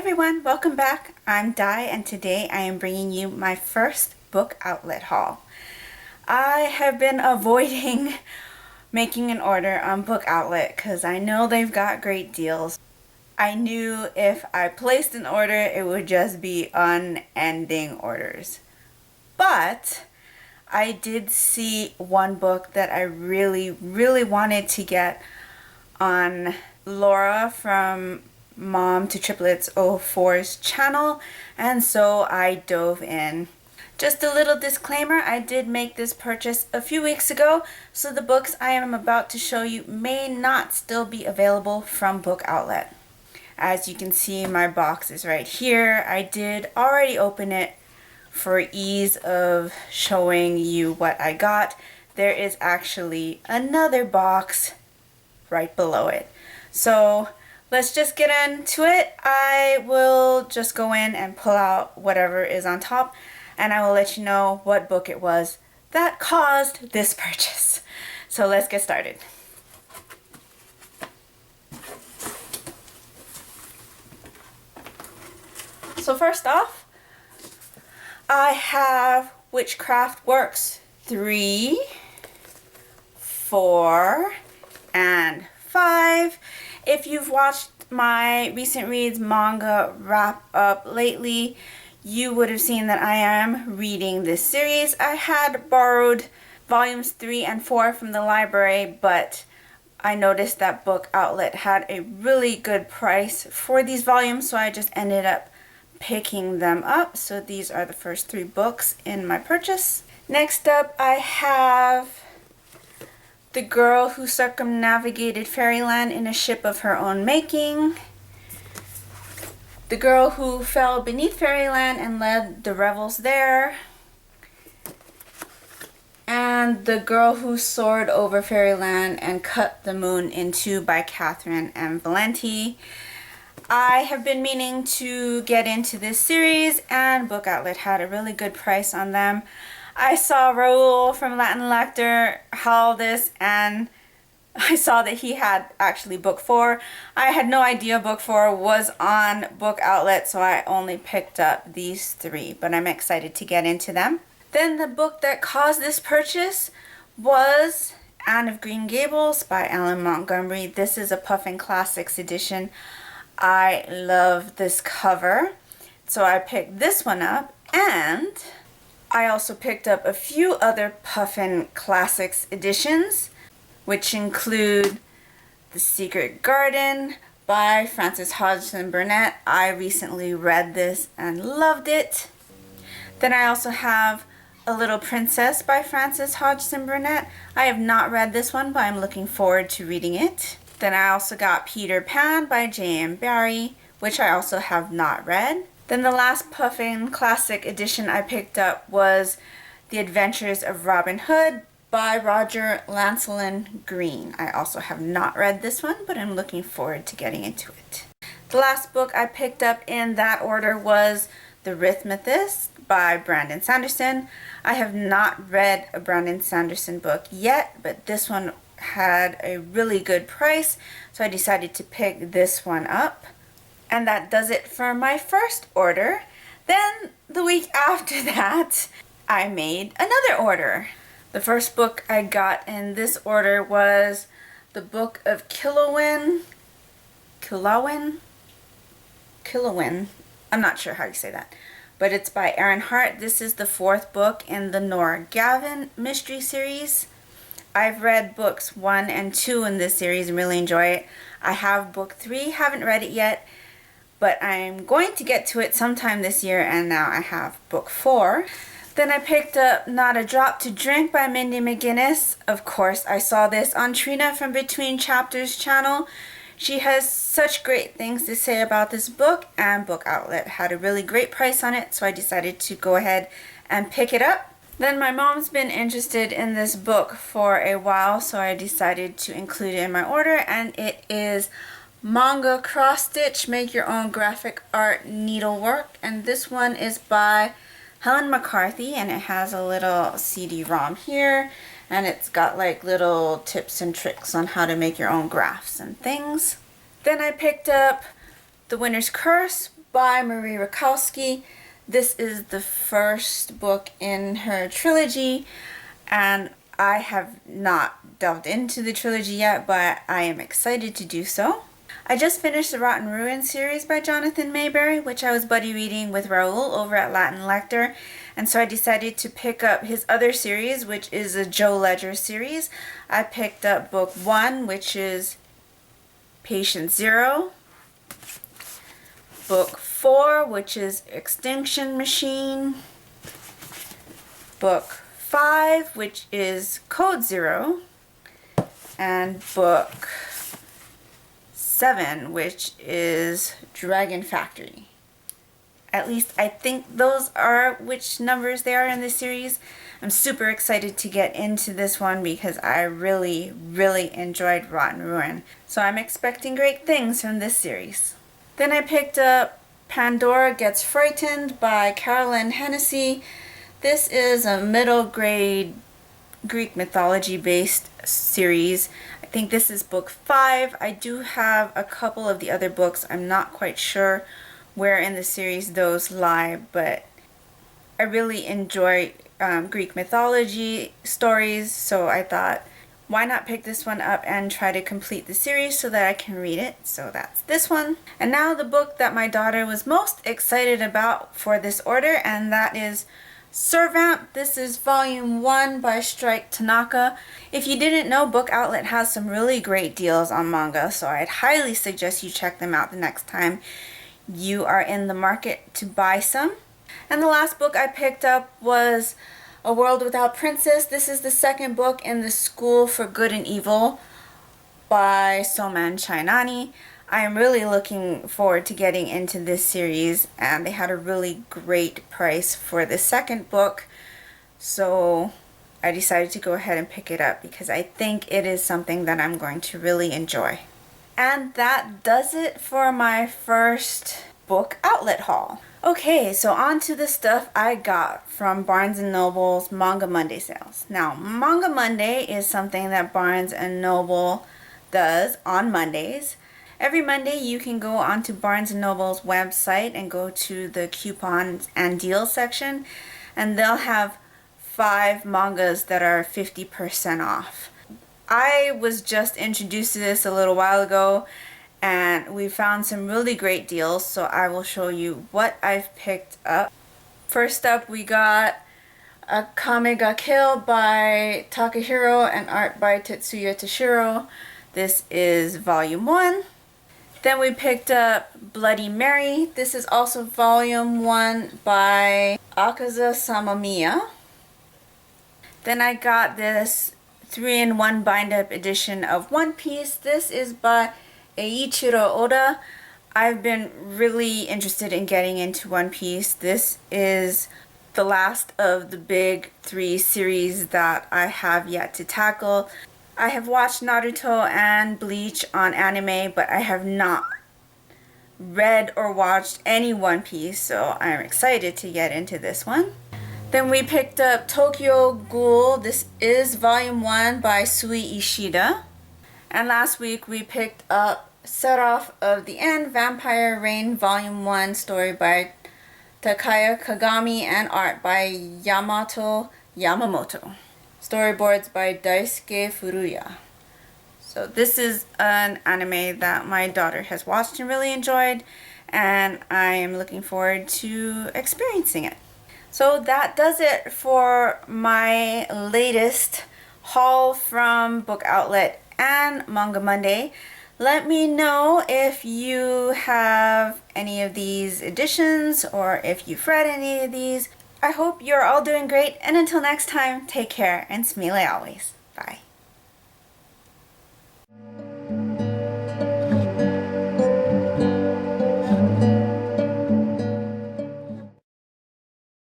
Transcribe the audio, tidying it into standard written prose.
everyone, welcome back. I'm Di and today I am bringing you my first book outlet haul. I have been avoiding making an order on Book Outlet because I know they've got great deals. I knew if I placed an order it would just be unending orders. But I did see one book that I really wanted to get on Laura from Mom to Triplets 04's channel, and so I dove in. Just a little disclaimer, I did make this purchase a few weeks ago, so the books I am about to show you may not still be available from Book Outlet. As you can see, my box is right here. I did already open it for ease of showing you what I got. There is actually another box right below it. So let's just get into it. I will just go in and pull out whatever is on top, and I will let you know what book it was that caused this purchase. So let's get started. So first off, I have Witchcraft Works 3, 4, and 5. If you've watched my recent reads manga wrap up lately, you would have seen that I am reading this series. I had borrowed volumes 3 and 4 from the library, but I noticed that Book Outlet had a really good price for these volumes, so I just ended up picking them up. So these are the first 3 books in my purchase. Next up, I have The Girl Who Circumnavigated Fairyland in a Ship of Her Own Making, The Girl Who Fell Beneath Fairyland and Led the Revels There, and The Girl Who Soared Over Fairyland and Cut the Moon in Two by Catherine M. Valenti. I have been meaning to get into this series, and Book Outlet had a really good price on them. I saw Raul from Latin Lector haul this, and I saw that he had actually book 4. I had no idea book 4 was on Book Outlet, so I only picked up these 3, but I'm excited to get into them. Then the book that caused this purchase was Anne of Green Gables by Ellen Montgomery. This is a Puffin Classics edition. I love this cover, so I picked this one up, and I also picked up a few other Puffin Classics editions, which include The Secret Garden by Frances Hodgson Burnett. I recently read this and loved it. Then I also have A Little Princess by Frances Hodgson Burnett. I have not read this one, but I'm looking forward to reading it. Then I also got Peter Pan by J.M. Barrie, which I also have not read. Then the last Puffin Classic edition I picked up was The Adventures of Robin Hood by Roger Lancelyn Green. I also have not read this one, but I'm looking forward to getting into it. The last book I picked up in that order was The Rhythmethist by Brandon Sanderson. I have not read a Brandon Sanderson book yet, but this one had a really good price, so I decided to pick this one up. And that does it for my first order. Then the week after that, I made another order. The first book I got in this order was the Book of Kilowin. I'm not sure how you say that, but it's by Aaron Hart. This is the 4th book in the Nora Gavin mystery series. I've read books 1 and 2 in this series and really enjoy it. I have book 3, haven't read it yet, but I'm going to get to it sometime this year, and now I have book 4. Then I picked up Not a Drop to Drink by Mindy McGinnis. Of course, I saw this on Trina from Between Chapters channel. She has such great things to say about this book, and Book Outlet had a really great price on it, so I decided to go ahead and pick it up. Then my mom's been interested in this book for a while, so I decided to include it in my order, and it is Manga Cross Stitch, Make Your Own Graphic Art Needlework, and this one is by Helen McCarthy, and it has a little CD-ROM here, and it's got like little tips and tricks on how to make your own graphs and things. Then I picked up The Winter's Curse by Marie Rakowski. This is the first book in her trilogy, and I have not delved into the trilogy yet, but I am excited to do so. I just finished the Rotten Ruin series by Jonathan Mayberry, which I was buddy reading with Raul over at Latin Lector, and so I decided to pick up his other series, which is a Joe Ledger series. I picked up book 1, which is Patient Zero, book 4, which is Extinction Machine, book 5, which is Code Zero, and book 7, which is Dragon Factory. At least I think those are which numbers they are in this series. I'm super excited to get into this one because I really enjoyed Rotten Ruin. So I'm expecting great things from this series. Then I picked up Pandora Gets Frightened by Carolyn Hennessy. This is a middle grade Greek mythology based series. I think this is book 5. I do have a couple of the other books. I'm not quite sure where in the series those lie, but I really enjoy Greek mythology stories, so I thought, why not pick this one up and try to complete the series so that I can read it. So that's this one. And now the book that my daughter was most excited about for this order, and that is Servant. This is volume 1 by Strike Tanaka. If you didn't know, Book Outlet has some really great deals on manga, so I'd highly suggest you check them out the next time you are in the market to buy some. And the last book I picked up was A World Without Princess. This is the second book in the School for Good and Evil by Soman Chainani. I am really looking forward to getting into this series, and they had a really great price for the second book, so I decided to go ahead and pick it up because I think it is something that I'm going to really enjoy. And that does it for my first book outlet haul. Okay, so on to the stuff I got from Barnes & Noble's Manga Monday sales. Now, Manga Monday is something that Barnes & Noble does on Mondays. Every Monday you can go onto Barnes & Noble's website and go to the coupons and deals section, and they'll have 5 mangas that are 50% off. I was just introduced to this a little while ago, and we found some really great deals, so I will show you what I've picked up. First up, we got Akame ga Kill by Takahiro and art by Tetsuya Toshiro. This is volume 1. Then we picked up Bloody Mary. This is also volume 1 by Akaza Samamiya. Then I got this 3-in-1 bind-up edition of One Piece. This is by Eiichiro Oda. I've been really interested in getting into One Piece. This is the last of the big 3 series that I have yet to tackle. I have watched Naruto and Bleach on anime, but I have not read or watched any One Piece, so I'm excited to get into this one. Then we picked up Tokyo Ghoul. This is volume 1 by Sui Ishida. And last week we picked up Set Off of the End, Vampire Reign volume 1, story by Takaya Kagami and art by Yamato Yamamoto. Storyboards by Daisuke Furuya. So this is an anime that my daughter has watched and really enjoyed, and I am looking forward to experiencing it. So that does it for my latest haul from Book Outlet and Manga Monday. Let me know if you have any of these editions or if you've read any of these. I hope you're all doing great, and until next time, take care and smile always. Bye.